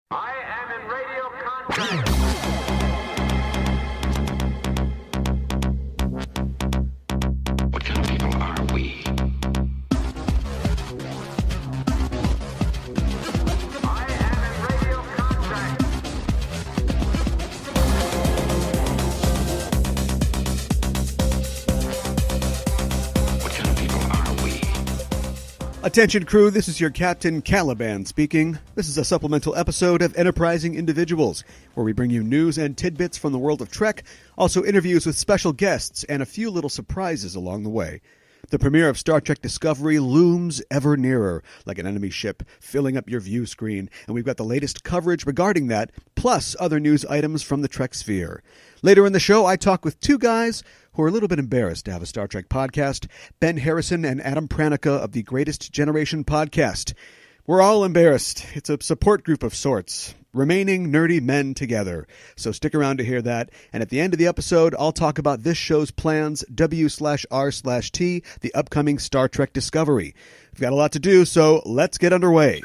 I am in radio contact. What kind of people are we? I am in radio contact. What kind of people are we? Attention crew, this is your Captain Caliban speaking. This is a supplemental episode of Enterprising Individuals, where we bring you news and tidbits from the world of Trek, also interviews with special guests, and a few little surprises along the way. The premiere of Star Trek Discovery looms ever nearer, like an enemy ship filling up your view screen, and we've got the latest coverage regarding that, plus other news items from the Trek sphere. Later in the show, I talk with two guys who are a little bit embarrassed to have a Star Trek podcast, Ben Harrison and Adam Pranica of the Greatest Generation podcast. We're all embarrassed. It's a support group of sorts, remaining nerdy men together. So stick around to hear that. And at the end of the episode, I'll talk about this show's plans, W/R/T, the upcoming Star Trek Discovery. We've got a lot to do, so let's get underway.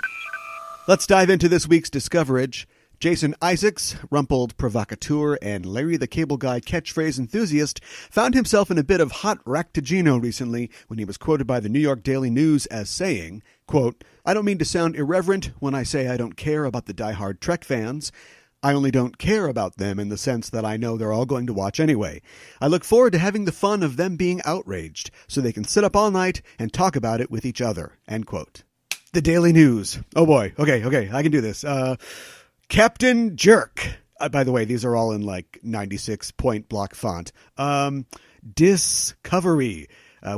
Let's dive into this week's Discoverage. Jason Isaacs, rumpled provocateur and Larry the Cable Guy catchphrase enthusiast, found himself in a bit of hot ractigino recently when he was quoted by the New York Daily News as saying, quote, "I don't mean to sound irreverent when I say I don't care about the diehard Trek fans. I only don't care about them in the sense that I know they're all going to watch anyway. I look forward to having the fun of them being outraged so they can sit up all night and talk about it with each other." End quote. The Daily News. Oh boy. Okay, I can do this. Captain Jerk. By the way, these are all in like 96 point block font. Discovery,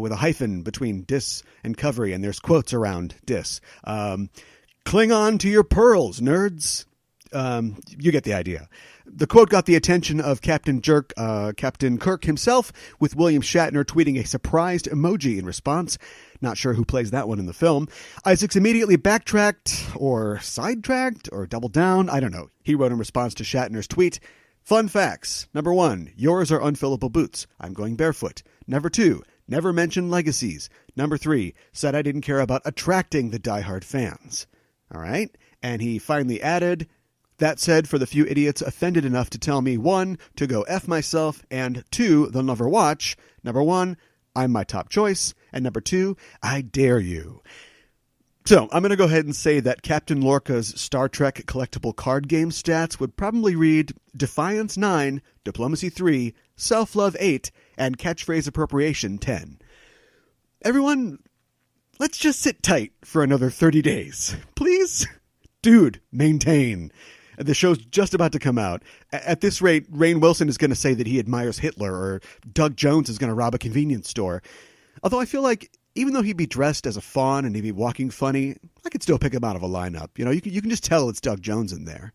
with a hyphen between dis and covery, and there's quotes around dis. Cling on to your pearls, nerds. You get the idea. The quote got the attention of Captain Jerk, Captain Kirk himself, with William Shatner tweeting a surprised emoji in response. Not sure who plays that one in the film. Isaacs immediately backtracked, or sidetracked, or doubled down. I don't know. He wrote in response to Shatner's tweet, "Fun facts. Number 1, yours are unfillable boots. I'm going barefoot. Number 2, never mention legacies. Number 3, said I didn't care about attracting the diehard fans." All right. And he finally added, "That said, for the few idiots offended enough to tell me, 1, to go F myself, and 2, they'll never watch. Number 1, I'm my top choice. And number 2, I dare you." So I'm going to go ahead and say that Captain Lorca's Star Trek collectible card game stats would probably read Defiance 9, Diplomacy 3, Self-Love 8, and Catchphrase Appropriation 10. Everyone, let's just sit tight for another 30 days. Please? Dude, maintain. The show's just about to come out. At this rate, Rainn Wilson is going to say that he admires Hitler, or Doug Jones is going to rob a convenience store. Although I feel like even though he'd be dressed as a faun and he'd be walking funny, I could still pick him out of a lineup. You know, you can just tell it's Doug Jones in there.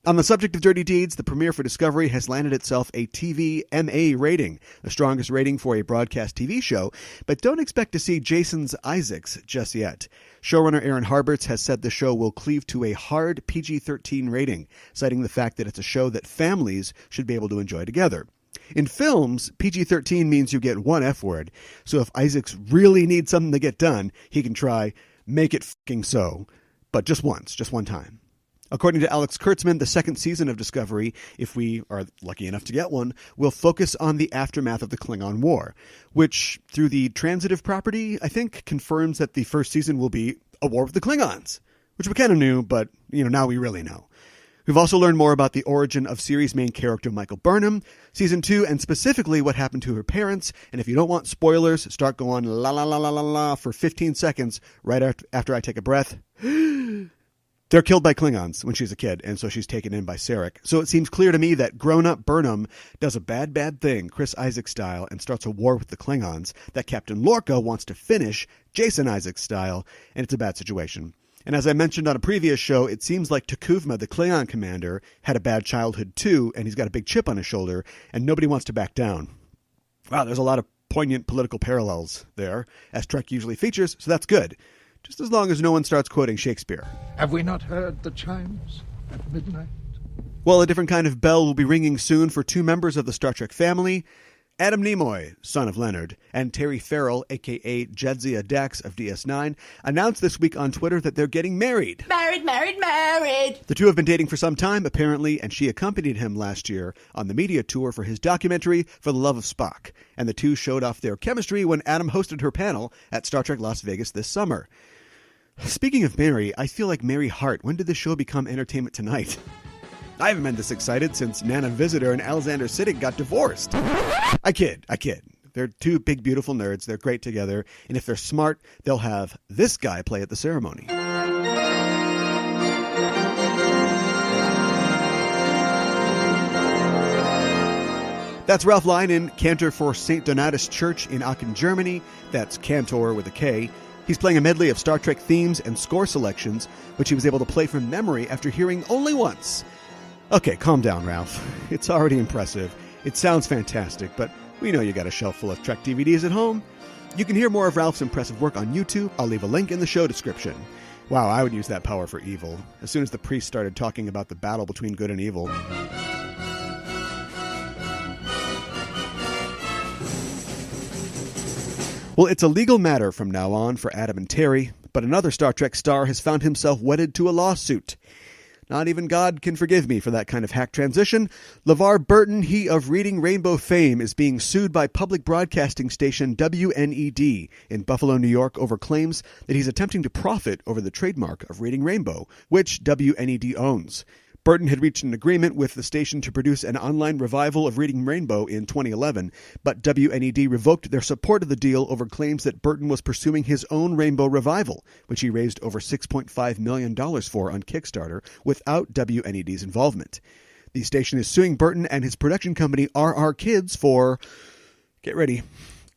On the subject of dirty deeds, the premiere for Discovery has landed itself a TV MA rating, the strongest rating for a broadcast TV show, but don't expect to see Jason's Isaacs just yet. Showrunner Aaron Harberts has said the show will cleave to a hard PG-13 rating, citing the fact that it's a show that families should be able to enjoy together. In films, PG-13 means you get one F-word, so if Isaacs really needs something to get done, he can try, "Make it fucking so," but just once, just one time. According to Alex Kurtzman, the second season of Discovery, if we are lucky enough to get one, will focus on the aftermath of the Klingon War, which, through the transitive property, I think confirms that the first season will be a war with the Klingons, which we kind of knew, but now we really know. We've also learned more about the origin of series main character Michael Burnham, Season 2, and specifically what happened to her parents. And if you don't want spoilers, start going la la la la la la for 15 seconds right after I take a breath. They're killed by Klingons when she's a kid, and so she's taken in by Sarek. So it seems clear to me that grown-up Burnham does a bad thing, Chris Isaacs style, and starts a war with the Klingons that Captain Lorca wants to finish, Jason Isaacs style, and it's a bad situation. And as I mentioned on a previous show, it seems like T'Kuvma, the Klingon commander, had a bad childhood too, and he's got a big chip on his shoulder, and nobody wants to back down. Wow, there's a lot of poignant political parallels there, as Trek usually features, so that's good. Just as long as no one starts quoting Shakespeare. Have we not heard the chimes at midnight? Well, a different kind of bell will be ringing soon for two members of the Star Trek family. Adam Nimoy, son of Leonard, and Terry Farrell, a.k.a. Jadzia Dax of DS9, announced this week on Twitter that they're getting married. Married, married, married. The two have been dating for some time, apparently, and she accompanied him last year on the media tour for his documentary For the Love of Spock. And the two showed off their chemistry when Adam hosted her panel at Star Trek Las Vegas this summer. Speaking of Mary, I feel like Mary Hart. When did this show become Entertainment Tonight? I haven't been this excited since Nana Visitor and Alexander Siddig got divorced. I kid. They're two big, beautiful nerds. They're great together. And if they're smart, they'll have this guy play at the ceremony. That's Ralph Leinen, cantor for St. Donatus Church in Aachen, Germany. That's cantor with a K. He's playing a medley of Star Trek themes and score selections, which he was able to play from memory after hearing only once. Okay, calm down, Ralph. It's already impressive. It sounds fantastic, but we know you got a shelf full of Trek DVDs at home. You can hear more of Ralph's impressive work on YouTube. I'll leave a link in the show description. Wow, I would use that power for evil. As soon as the priest started talking about the battle between good and evil. Well, it's a legal matter from now on for Adam and Terry, but another Star Trek star has found himself wedded to a lawsuit. Not even God can forgive me for that kind of hack transition. LeVar Burton, he of Reading Rainbow fame, is being sued by public broadcasting station WNED in Buffalo, New York, over claims that he's attempting to profit over the trademark of Reading Rainbow, which WNED owns. Burton had reached an agreement with the station to produce an online revival of Reading Rainbow in 2011, but WNED revoked their support of the deal over claims that Burton was pursuing his own Rainbow revival, which he raised over $6.5 million for on Kickstarter without WNED's involvement. The station is suing Burton and his production company RR Kids for, get ready,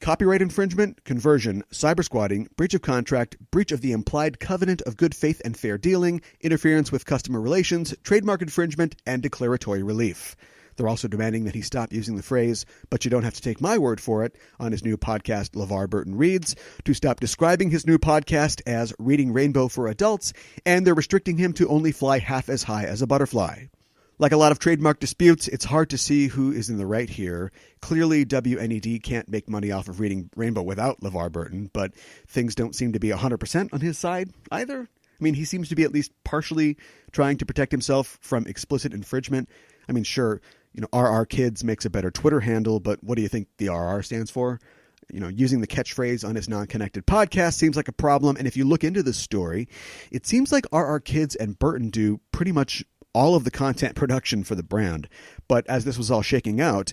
copyright infringement, conversion, cybersquatting, breach of contract, breach of the implied covenant of good faith and fair dealing, interference with customer relations, trademark infringement, and declaratory relief. They're also demanding that he stop using the phrase, "but you don't have to take my word for it," on his new podcast, LeVar Burton Reads, to stop describing his new podcast as Reading Rainbow for Adults, and they're restricting him to only fly half as high as a butterfly. Like a lot of trademark disputes, it's hard to see who is in the right here. Clearly, WNED can't make money off of Reading Rainbow without LeVar Burton, but things don't seem to be 100% on his side either. I mean, he seems to be at least partially trying to protect himself from explicit infringement. I mean, sure, RR Kids makes a better Twitter handle, but what do you think the RR stands for? Using the catchphrase on his non-connected podcast seems like a problem, and if you look into this story, it seems like RR Kids and Burton do pretty much all of the content production for the brand. But as this was all shaking out,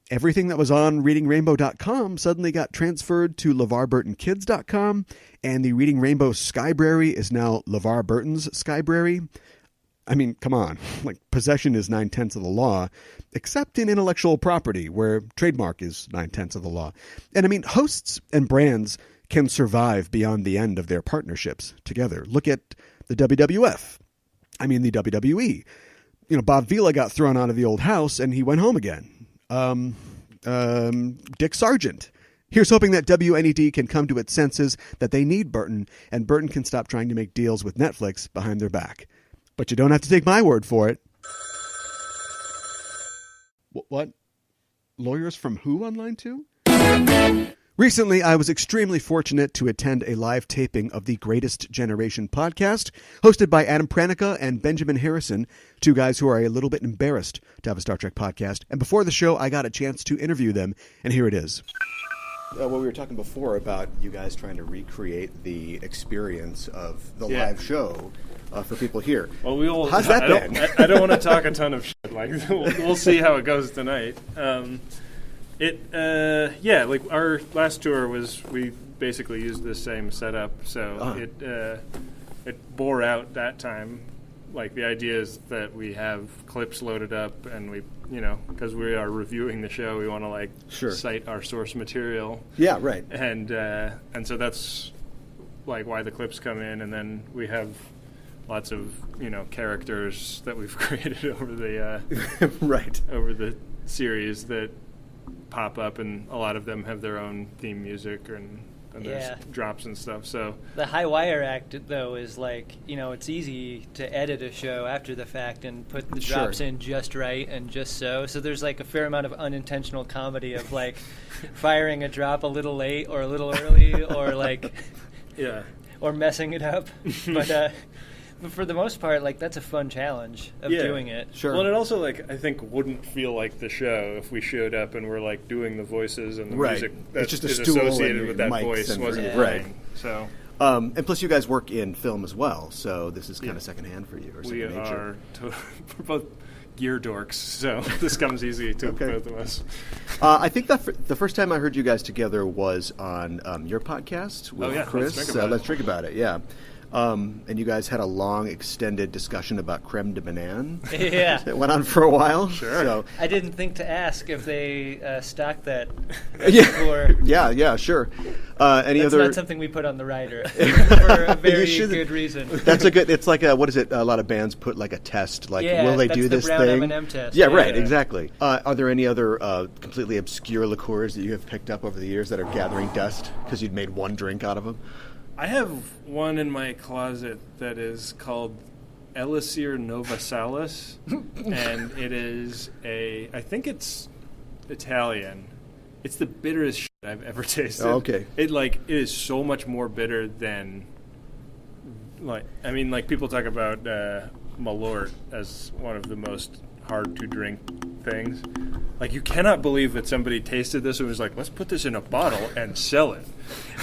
everything that was on readingrainbow.com suddenly got transferred to LeVarBurtonKids.com, and the Reading Rainbow Skybrary is now LeVar Burton's Skybrary. I mean, come on. Possession is 9/10 of the law, except in intellectual property, where trademark is 9/10 of the law. And I mean, hosts and brands can survive beyond the end of their partnerships together. Look at the WWF. I mean, the WWE. Bob Vila got thrown out of the old house and he went home again. Dick Sargent. Here's hoping that WNED can come to its senses that they need Burton, and Burton can stop trying to make deals with Netflix behind their back. But you don't have to take my word for it. What? Lawyers from who online too? Recently, I was extremely fortunate to attend a live taping of the Greatest Generation podcast, hosted by Adam Pranica and Benjamin Harrison, two guys who are a little bit embarrassed to have a Star Trek podcast. And before the show, I got a chance to interview them, and here it is. Well, we were talking before about you guys trying to recreate the experience of the live show for people here. Well, how's that been? I don't want to talk a ton of shit. We'll see how it goes tonight. Our last tour we basically used the same setup, so it bore out that time. The idea is that we have clips loaded up, and we, because we are reviewing the show, we want to cite our source material. Yeah, right. And so that's why the clips come in, and then we have lots of characters that we've created over the over the series that pop up, and a lot of them have their own theme music and and Yeah. there's drops and stuff. So The high wire act, though, is like, it's easy to edit a show after the fact and put the Sure. drops in just right and just so. So there's like a fair amount of unintentional comedy of like firing a drop a little late or a little early or like yeah. or messing it up. But for the most part, like, that's a fun challenge of Yeah. doing it. Sure. Well, and it also, like, I think wouldn't feel like the show if we showed up and we're like doing the voices and the Right. music that It's just a is stool associated and with that mics voice and- wasn't right. playing. So And plus, you guys work in film as well, so this is kind of secondhand for you, or we second nature. are we're both gear dorks, so this comes easy to Okay. both of us. I think that the first time I heard you guys together was on your podcast with Oh, yeah. Chris. Let's Drink About It. Let's Drink About It, yeah. And you guys had a long, extended discussion about creme de banane. Yeah. It went on for a while. Sure. So, I didn't think to ask if they stocked that yeah, before. yeah, sure. Any That's other? not something we put on the rider for a very should- good reason. That's a good. It's like what is it? A lot of bands put like a test, like Yeah, will they that's do the this brown thing? M&M test. Yeah, right, Yeah. exactly. Are there any other completely obscure liqueurs that you have picked up over the years that are gathering dust because you'd made one drink out of them? I have one in my closet that is called Elixir Novasalis, and it is I think it's Italian. It's the bitterest shit I've ever tasted. Oh, okay. It is so much more bitter than people talk about Malort as one of the most hard to drink things. Like, you cannot believe that somebody tasted this and was like, let's put this in a bottle and sell it.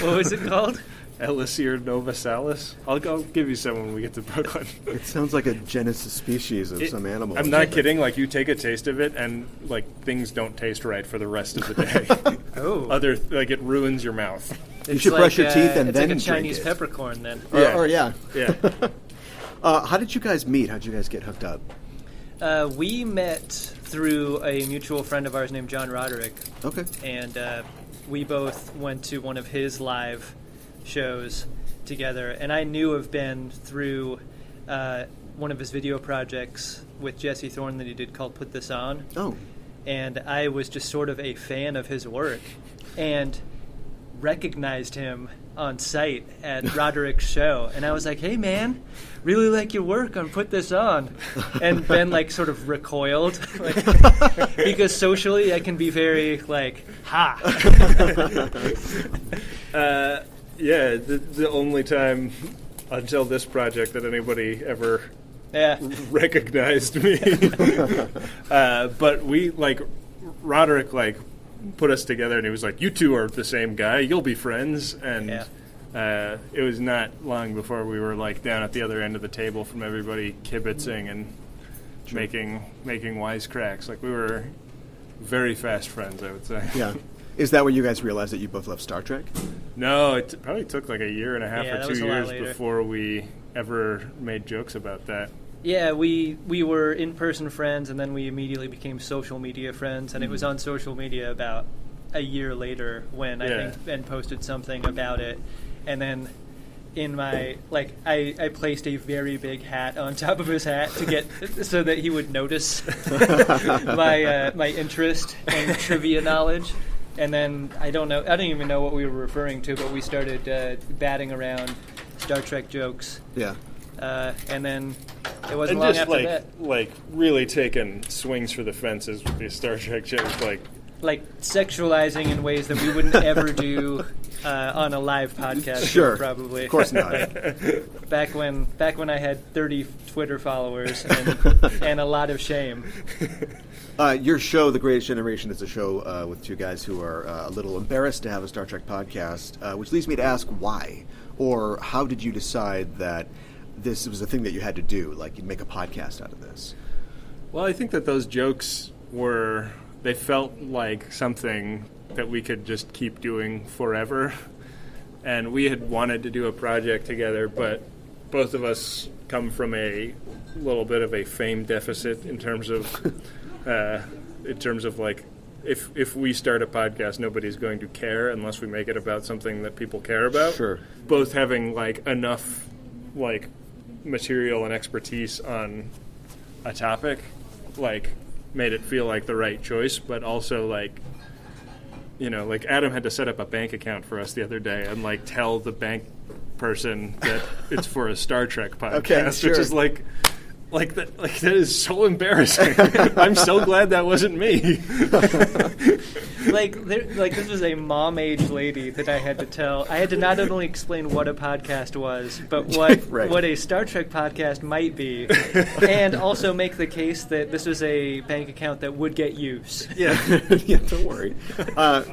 What was it called? Elixir Novasalis. I'll give you some when we get to Brooklyn. It sounds like a genus species of some animal. I'm not kidding. Like, you take a taste of it, and like things don't taste right for the rest of the day. Oh. It ruins your mouth. You should brush your teeth and it's then like a drink Chinese it. peppercorn then. Yeah. Yeah. How did you guys meet? How did you guys get hooked up? We met through a mutual friend of ours named John Roderick, Okay. and we both went to one of his live shows together. And I knew of Ben through one of his video projects with Jesse Thorne that he did called Put This On. Oh. And I was just sort of a fan of his work and recognized him on site at Roderick's show. And I was like, hey, man, really like your work on Put This On. And Ben, sort of recoiled. Because socially, I can be very, ha. Yeah, the only time until this project that anybody ever Yeah. recognized me. But we, Roderick, put us together, and he was like, you two are the same guy, you'll be friends. And it was not long before we were, down at the other end of the table from everybody kibitzing and making wisecracks. We were very fast friends, I would say. Yeah. Is that when you guys realized that you both love Star Trek? No, it probably took a year and a half Yeah, that or was 2 a lot years later. before we ever made jokes about that. Yeah, we were in-person friends, and then we immediately became social media friends, and it was on social media about a year later when I think Ben posted something about it, and then in my, I placed a very big hat on top of his hat to get, so that he would notice my interest and trivia knowledge. And then, I don't even know what we were referring to, but we started batting around Star Trek jokes. Yeah. And then it wasn't And long just after that. really taking swings for the fences with these Star Trek jokes, Sexualizing in ways that we wouldn't ever do on a live podcast. Sure. Probably. Of course not. Back when I had 30 Twitter followers and a lot of shame. Your show, The Greatest Generation, is a show with two guys who are a little embarrassed to have a Star Trek podcast, which leads me to ask why, or how did you decide that this was a thing that you had to do, you'd make a podcast out of this? Well, I think that those jokes they felt like something that we could just keep doing forever. And we had wanted to do a project together, but both of us come from a little bit of a fame deficit in terms of if we start a podcast, nobody's going to care unless we make it about something that people care about. Sure. Both having enough material and expertise on a topic made it feel like the right choice, but also like Adam had to set up a bank account for us the other day and like tell the bank person that it's for a Star Trek podcast, Okay, sure. which is like that is so embarrassing. I'm so glad that wasn't me. This was a mom-age lady that I had to tell. I had to not only explain what a podcast was, but Right. what a Star Trek podcast might be, and also make the case that this was a bank account that would get use. Yeah, don't worry.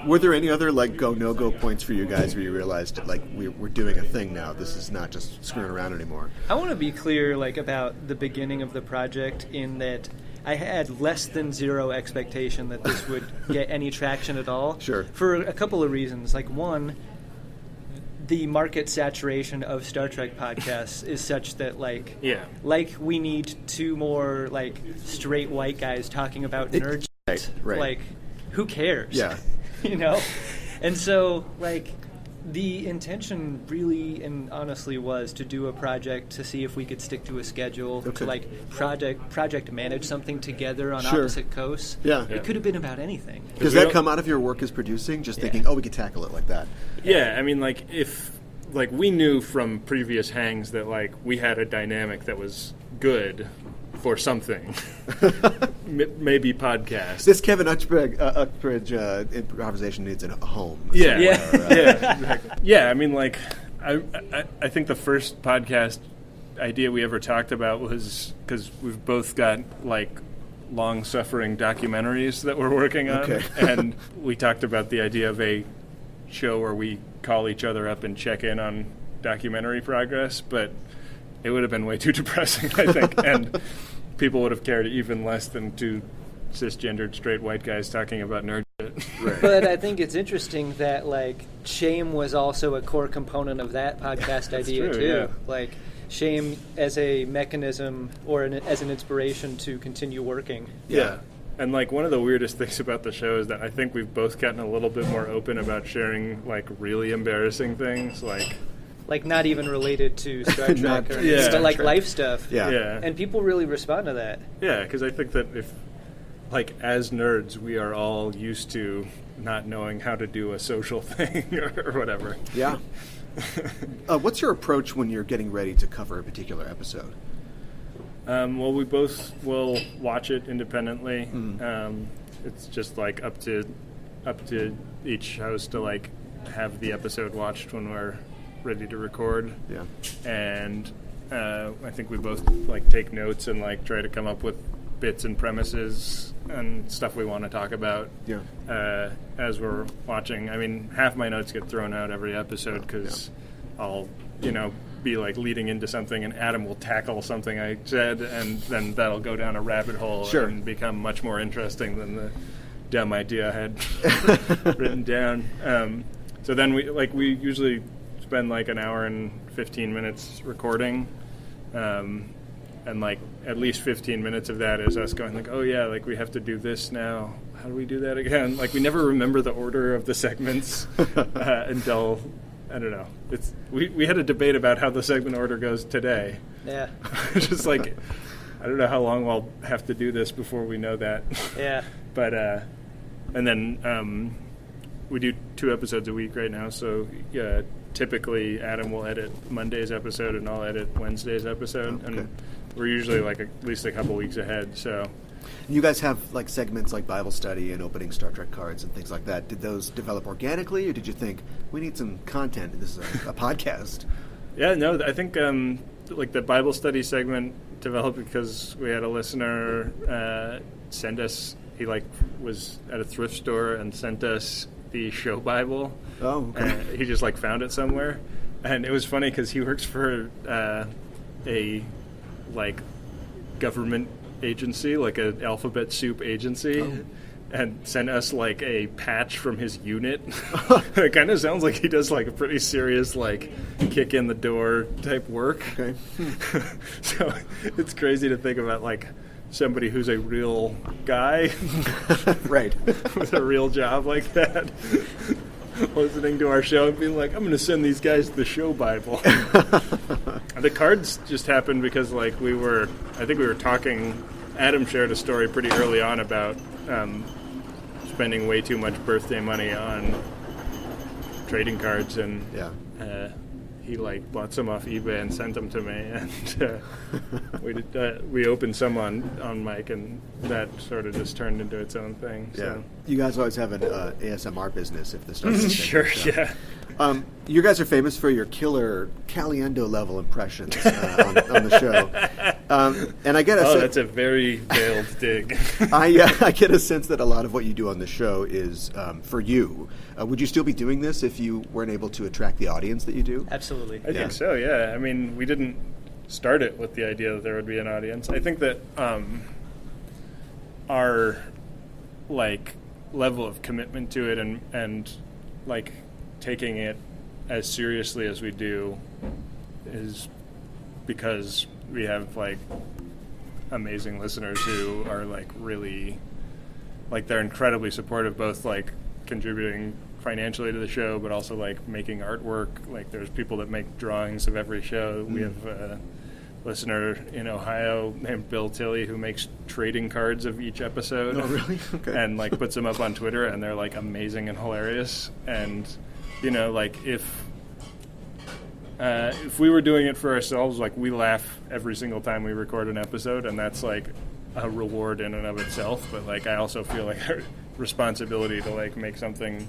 Were there any other like go no go points for you guys where you realized like we're doing a thing now? This is not just screwing around anymore. I want to be clear, about the beginning of the project, in that I had less than zero expectation that this would get any traction at all. Sure. For a couple of reasons. One, the market saturation of Star Trek podcasts is such that we need two more straight white guys talking about nerd shit. Right. Who cares? Yeah. And so the intention really and honestly was to do a project to see if we could stick to a schedule, Okay. to project manage something together on Sure. opposite coasts. Yeah. It could have been about anything. Does that come out of your work as producing? Just thinking, we could tackle it like that. Yeah, I mean, if we knew from previous hangs that we had a dynamic that was good for something, maybe podcast. This Kevin Uxbridge improvisation needs a home. Yeah, Yeah. exactly. Yeah. I mean, I think the first podcast idea we ever talked about was because we've both got long-suffering documentaries that we're working on, Okay. and we talked about the idea of a show where we call each other up and check in on documentary progress, but it would have been way too depressing, I think, and people would have cared even less than two cisgendered straight white guys talking about nerd shit. Right. But I think it's interesting that shame was also a core component of that podcast idea true, too. yeah. Shame as a mechanism or as an inspiration to continue working. Yeah. And one of the weirdest things about the show is that I think we've both gotten a little bit more open about sharing really embarrassing things, Not even related to Star Trek or yeah. but Trek. life stuff. Yeah. Yeah. And people really respond to that. Yeah, because I think that if, as nerds, we are all used to not knowing how to do a social thing or whatever. Yeah. What's your approach when you're getting ready to cover a particular episode? Well, we both will watch it independently. It's just up to each host to have the episode watched when we're ready to record. Yeah. And I think we both take notes and try to come up with bits and premises and stuff we want to talk about. Yeah. As we're watching. I mean, half my notes get thrown out every episode because I'll be leading into something and Adam will tackle something I said, and then that'll go down a rabbit hole Sure. and become much more interesting than the dumb idea I had written down. So then we usually spend an hour and 15 minutes recording, and at least 15 minutes of that is us going oh yeah, we have to do this now. How do we do that again? We never remember the order of the segments until, I don't know. We had a debate about how the segment order goes today. Yeah. Just I don't know how long we'll have to do this before we know that. Yeah. But and then we do 2 episodes a week right now, so typically Adam will edit Monday's episode and I'll edit Wednesday's episode, and we're usually at least a couple weeks ahead. So You guys have segments like Bible study and opening Star Trek cards and things like that. Did those develop organically, or did you think we need some content? This is a podcast. Yeah, no, I think the Bible study segment developed because we had a listener send us. He was at a thrift store and sent us the show Bible. Oh, okay. He just found it somewhere, and it was funny because he works for a government agency, an alphabet soup agency, and sent us a patch from his unit. It kind of sounds like he does a pretty serious kick in the door type work. Okay. So it's crazy to think about somebody who's a real guy Right. with a real job like that listening to our show and being I'm going to send these guys the show Bible. The cards just happened because I think we were talking. Adam shared a story pretty early on about spending way too much birthday money on trading cards, and he like bought some off eBay and sent them to me, and we opened some on mic, and that sort of just turned into its own thing. So. You guys always have an ASMR business if this starts. Sure, yeah. You guys are famous for your killer Caliendo level impressions on the show, and I get that's a very veiled dig. I get a sense that a lot of what you do on the show is for you. Would you still be doing this if you weren't able to attract the audience that you do? Absolutely. I think so, yeah. I mean, we didn't start it with the idea that there would be an audience. I think that our like level of commitment to it and like taking it as seriously as we do is because we have like amazing listeners who are like really like they're incredibly supportive, both like contributing financially to the show but also like making artwork. Like there's people that make drawings of every show. We have a listener in Ohio named Bill Tilley who makes trading cards of each episode. Oh, really? Okay. And like puts them up on Twitter, and they're like amazing and hilarious. And you know, like if we were doing it for ourselves, like we laugh every single time we record an episode, and that's like a reward in and of itself. But like I also feel like a responsibility to like make something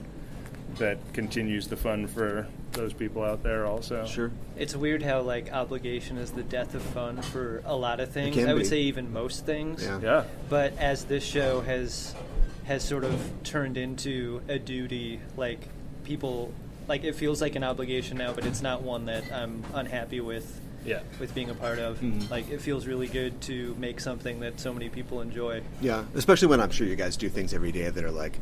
that continues the fun for those people out there also. Sure. It's weird how like obligation is the death of fun for a lot of things. can I would be. say even most things. Yeah. But as this show has sort of turned into a duty, like people like it feels like an obligation now, but it's not one that I'm unhappy with. Yeah. With being a part of. Like it feels really good to make something that so many people enjoy. Yeah, especially when I'm sure you guys do things every day that are like,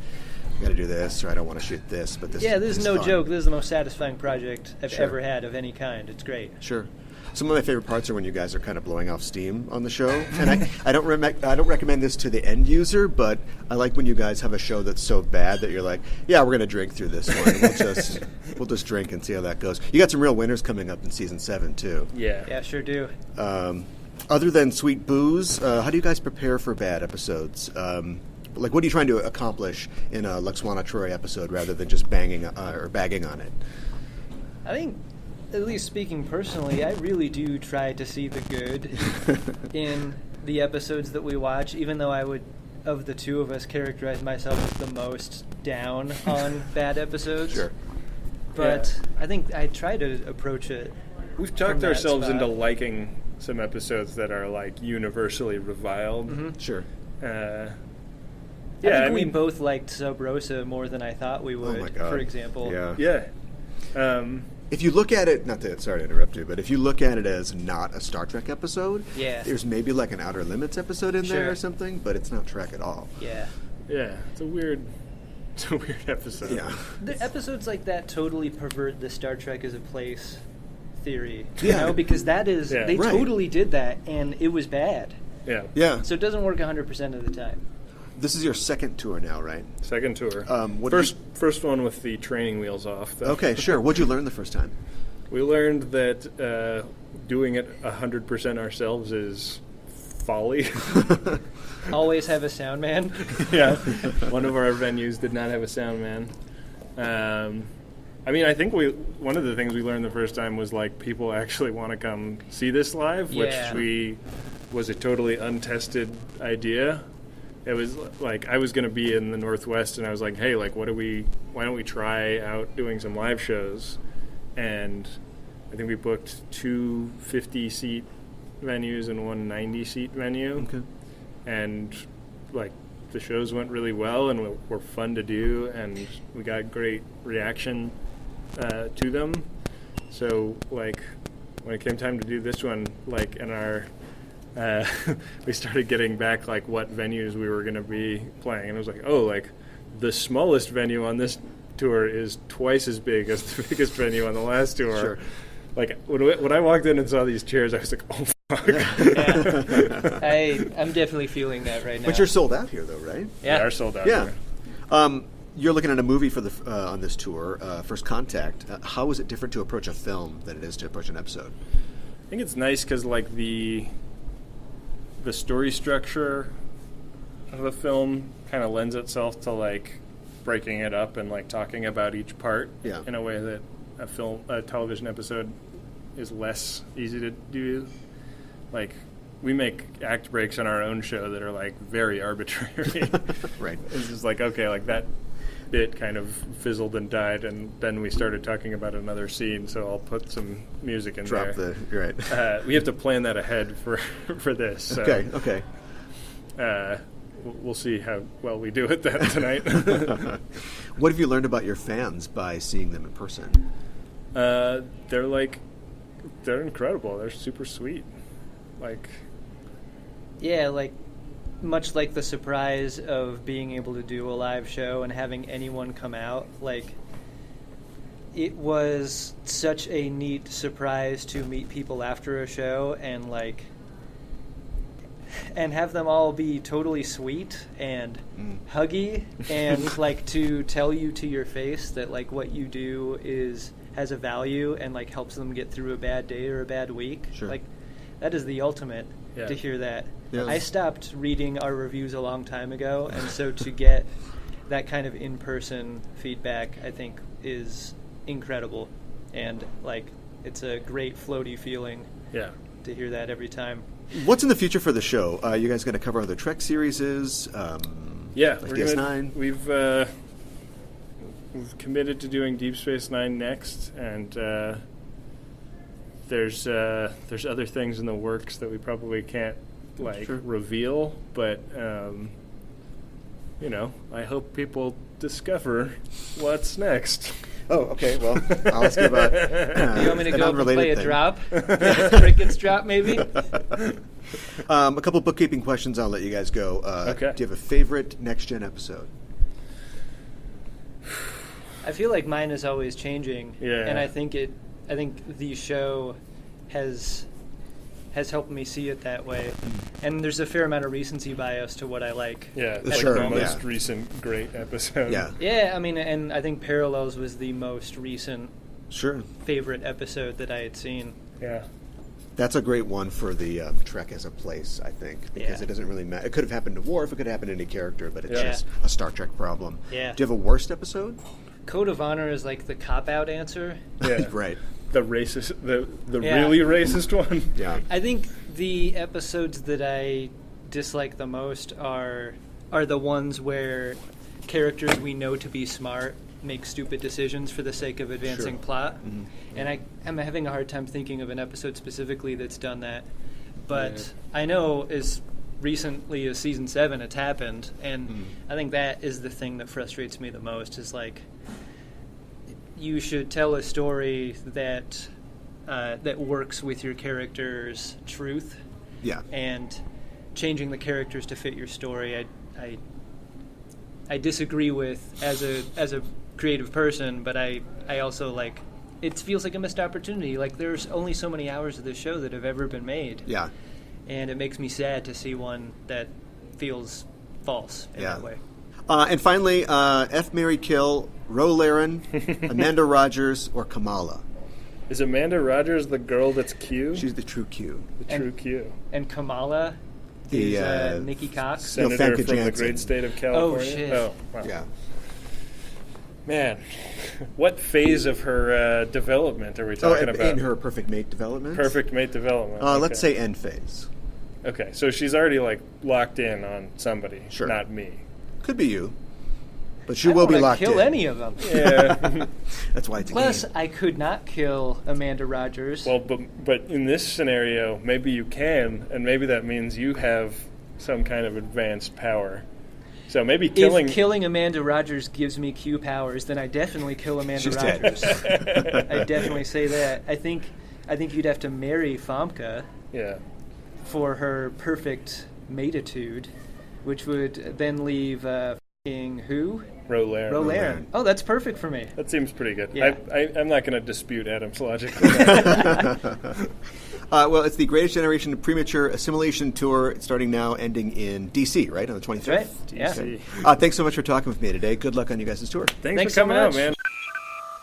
I got to do this, or I don't want to shoot this, but this. Yeah, this is no fun. joke. This is the most satisfying project I've Sure. ever had of any kind. It's great. Sure. Some of my favorite parts are when you guys are kind of blowing off steam on the show, and I don't recommend this to the end user, but I like when you guys have a show that's so bad that you're like, yeah, we're gonna drink through this one. We'll just drink and see how that goes. You got some real winners coming up in season 7 too. Yeah, sure do. Other than sweet booze, how do you guys prepare for bad episodes? Like, what are you trying to accomplish in a Luxwana Troy episode rather than just banging or bagging on it? I think, at least speaking personally, I really do try to see the good in the episodes that we watch, even though I would, of the two of us, characterize myself as the most down on bad episodes. Sure. But I think I try to approach it. We've from talked that ourselves spot. into liking some episodes that are like universally reviled. Sure. I Yeah, think we both liked Sub Rosa more than I thought we would, Oh my God. for example. Yeah. If you look at it, sorry to interrupt you, but if you look at it as not a Star Trek episode, Yeah. there's maybe like an Outer Limits episode in there Sure. or something, but it's not Trek at all. Yeah. Yeah, it's a weird episode. Yeah. The episodes like that totally pervert the Star Trek as a place theory. You Yeah. know, because that is, Yeah. they Right. totally did that, and it was bad. Yeah. Yeah. So it doesn't work 100% of the time. This is your second tour now, right? Second tour. What did First one with the training wheels off. Though. Okay, sure. What'd you learn the first time? We learned that doing it 100% ourselves is folly. Always have a sound man. Yeah. One of our venues did not have a sound man. I mean, I think one of the things we learned the first time was like people actually want to come see this live, Yeah. which was a totally untested idea. It was like I was going to be in the Northwest, and I was like, hey, like, why don't we try out doing some live shows? And I think we booked 2 50-seat venues and 1 90-seat venue. Okay. And like the shows went really well and were fun to do, and we got great reaction to them. So like when it came time to do this one, like in our we started getting back like what venues we were going to be playing, and it was like, oh, like the smallest venue on this tour is twice as big as the biggest venue on the last tour. Sure. Like when I walked in and saw these chairs, I was like, oh fuck. Yeah. I'm definitely feeling that right now. But you're sold out here, though, right? They are sold out. Yeah. here. You're looking at a movie for on this tour, First Contact. How is it different to approach a film than it is to approach an episode? I think it's nice because like the story structure of a film kind of lends itself to like breaking it up and like talking about each part in a way that a television episode is less easy to do. Like, we make act breaks on our own show that are like very arbitrary. Right. It's just like, okay, like that bit kind of fizzled and died, and then we started talking about another scene, so I'll put some music in there. Right. We have to plan that ahead for this. So, Okay. We'll see how well we do at that tonight. What have you learned about your fans by seeing them in person? They're incredible. They're super sweet. Like, Yeah, like much like the surprise of being able to do a live show and having anyone come out, like it was such a neat surprise to meet people after a show and have them all be totally sweet and huggy and like to tell you to your face that like what you do has a value and like helps them get through a bad day or a bad week. Sure. Like that is the ultimate to hear that. Yes. I stopped reading our reviews a long time ago, and so to get that kind of in-person feedback, I think, is incredible. And, like, it's a great floaty feeling to hear that every time. What's in the future for the show? You guys going to cover other Trek series? Yeah. Like DS9? We've committed to doing Deep Space Nine next, and there's other things in the works that we probably can't reveal, but I hope people discover what's next. Oh, okay. Well, I'll ask you about You want me to an go up and unrelated play a thing. drop? Crickets drop, maybe? A couple bookkeeping questions. I'll let you guys go. Okay. Do you have a favorite Next Gen episode? I feel like mine is always changing. Yeah. And I think the show has helped me see it that way. And there's a fair amount of recency bias to what I like. Yeah, Sure, the most yeah. recent great episode. Yeah. Yeah, I mean, and I think Parallels was the most recent Sure. favorite episode that I had seen. Yeah. That's a great one for the Trek as a place, I think, because it doesn't really matter. It could have happened to Worf, it could have happened to any character, but it's just a Star Trek problem. Yeah. Do you have a worst episode? Code of Honor is like the cop-out answer. Yeah. Right. The racist, the Yeah. really racist one. Yeah. I think the episodes that I dislike the most are the ones where characters we know to be smart make stupid decisions for the sake of advancing plot. Mm-hmm. And I'm having a hard time thinking of an episode specifically that's done that. But I know as recently as season 7 it's happened, and I think that is the thing that frustrates me the most, is like you should tell a story that works with your character's truth. Yeah. And changing the characters to fit your story, I disagree with as a creative person, but I also like it feels like a missed opportunity. Like there's only so many hours of this show that have ever been made. Yeah. And it makes me sad to see one that feels false in that way. And finally, F, Marry, Kill, Ro Laren, Amanda Rogers, or Kamala. Is Amanda Rogers the girl that's Q? She's the true Q. The true Q. And Kamala The, is Nikki Cox. Senator Famke from the Janssen. great state of California. Oh, shit. Oh, wow. Yeah. Man, what phase of her development are we talking about? In her perfect mate development? Perfect mate development. Let's say end phase. Okay, so she's already like locked in on somebody, Sure. not me. Could be you. But she I will don't be wanna locked in. kill any of them. Yeah. That's why it's a Plus, game. I could not kill Amanda Rogers. Well, but in this scenario, maybe you can, and maybe that means you have some kind of advanced power. So maybe killing... If killing Amanda Rogers gives me Q powers, then I definitely kill Amanda She's dead. Rogers. I definitely say that. I think you'd have to marry Famke Yeah. for her perfect matitude, which would then leave who? Ro Laren. Ro Laren. Oh, that's perfect for me. That seems pretty good. Yeah. I'm not going to dispute Adam's logic. Well, it's the Greatest Generation Premature Assimilation Tour, starting now, ending in D.C., right, on the 25th? Right? Yeah. See. Thanks so much for talking with me today. Good luck on you guys' tour. Thanks Thanks for coming so out, much. man.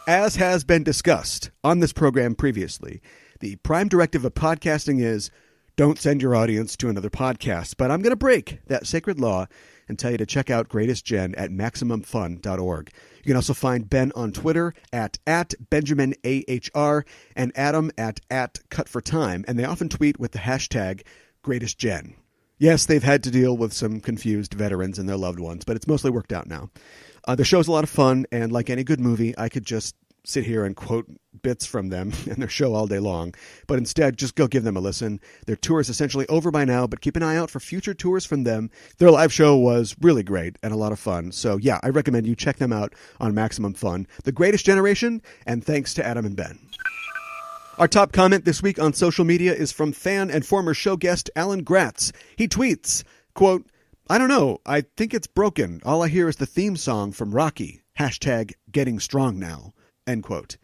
As has been discussed on this program previously, the prime directive of podcasting is Don't send your audience to another podcast, but I'm going to break that sacred law and tell you to check out Greatest Gen at MaximumFun.org. You can also find Ben on Twitter at BenjaminAHR and Adam at CutForTime, and they often tweet with the hashtag Greatest Gen. Yes, they've had to deal with some confused veterans and their loved ones, but it's mostly worked out now. The show's a lot of fun, and like any good movie, I could just sit here and quote bits from them and their show all day long, but instead just go give them a listen. Their tour is essentially over by now, but keep an eye out for future tours from them. Their live show was really great and a lot of fun, so yeah, I recommend you check them out on Maximum Fun. The Greatest Generation, and thanks to Adam and Ben. Our top comment this week on social media is from fan and former show guest Alan Gratz. He tweets, quote, "I don't know, I think it's broken. All I hear is the theme song from Rocky, hashtag getting strong now." End quote.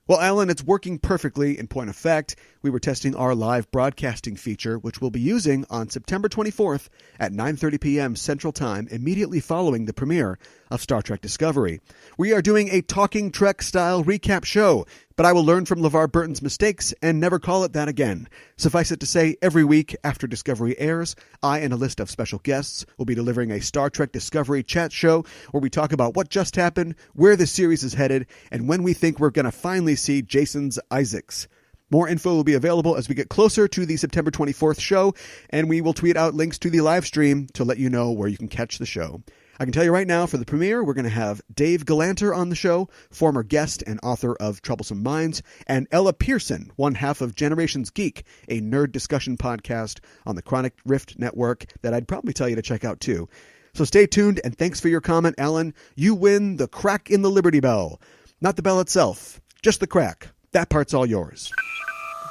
Well, Alan, it's working perfectly. In point of fact, we were testing our live broadcasting feature, which we'll be using on September 24th at 9:30 p.m. Central Time, immediately following the premiere of Star Trek Discovery. We are doing a Talking Trek-style recap show, but I will learn from LeVar Burton's mistakes and never call it that again. Suffice it to say, every week after Discovery airs, I and a list of special guests will be delivering a Star Trek Discovery chat show where we talk about what just happened, where the series is headed, and when we think we're going to finally see Jason's Isaacs. More info will be available as we get closer to the September 24th show, and we will tweet out links to the live stream to let you know where you can catch the show. I can tell you right now, for the premiere, we're going to have Dave Galanter on the show, former guest and author of Troublesome Minds, and Ella Pearson, one half of Generations Geek, a nerd discussion podcast on the Chronic Rift Network that I'd probably tell you to check out too. So stay tuned, and thanks for your comment, Alan. You win the crack in the Liberty Bell. Not the bell itself, just the crack. That part's all yours.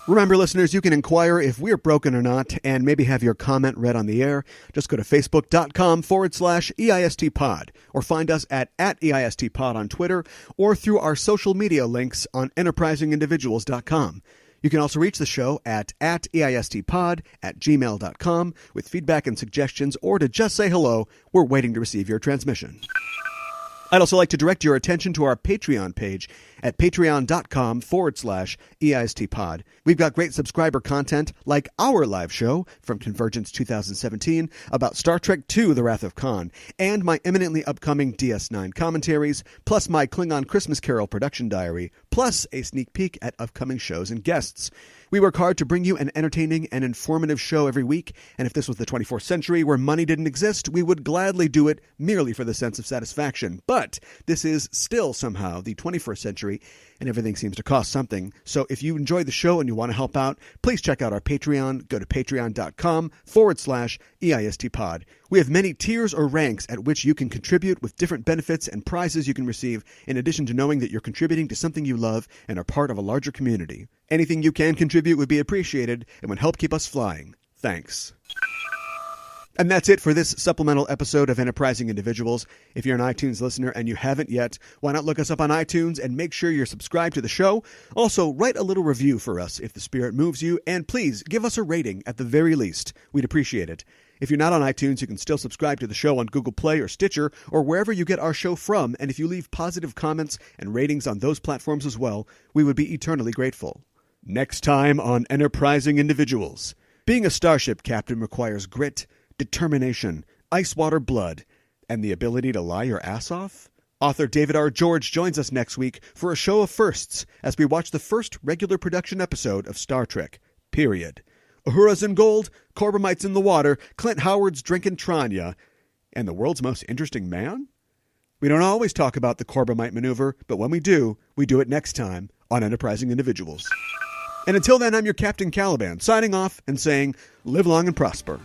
Remember, listeners, you can inquire if we're broken or not and maybe have your comment read on the air. Just go to facebook.com/EISTpod or find us at EISTpod on Twitter or through our social media links on enterprisingindividuals.com. You can also reach the show at EISTpod@gmail.com with feedback and suggestions, or to just say hello. We're waiting to receive your transmission. I'd also like to direct your attention to our Patreon page at patreon.com/EISTpod. We've got great subscriber content like our live show from Convergence 2017 about Star Trek II: The Wrath of Khan, and my imminently upcoming DS9 commentaries, plus my Klingon Christmas Carol production diary, plus a sneak peek at upcoming shows and guests. We work hard to bring you an entertaining and informative show every week, and if this was the 24th century where money didn't exist, we would gladly do it merely for the sense of satisfaction. But this is still somehow the 21st century, and everything seems to cost something. So if you enjoy the show and you want to help out, please check out our Patreon. Go to patreon.com/EISTpod. We have many tiers or ranks at which you can contribute with different benefits and prizes you can receive, in addition to knowing that you're contributing to something you love and are part of a larger community. Anything you can contribute would be appreciated and would help keep us flying. Thanks. And that's it for this supplemental episode of Enterprising Individuals. If you're an iTunes listener and you haven't yet, why not look us up on iTunes and make sure you're subscribed to the show? Also, write a little review for us if the spirit moves you, and please give us a rating at the very least. We'd appreciate it. If you're not on iTunes, you can still subscribe to the show on Google Play or Stitcher or wherever you get our show from, and if you leave positive comments and ratings on those platforms as well, we would be eternally grateful. Next time on Enterprising Individuals. Being a starship captain requires grit, determination, ice water blood, and the ability to lie your ass off? Author David R. George joins us next week for a show of firsts as we watch the first regular production episode of Star Trek, period. Uhura's in gold, Corbomite's in the water, Clint Howard's drinking Tranya, and the world's most interesting man? We don't always talk about the Corbomite maneuver, but when we do it next time on Enterprising Individuals. And until then, I'm your Captain Caliban, signing off and saying, live long and prosper.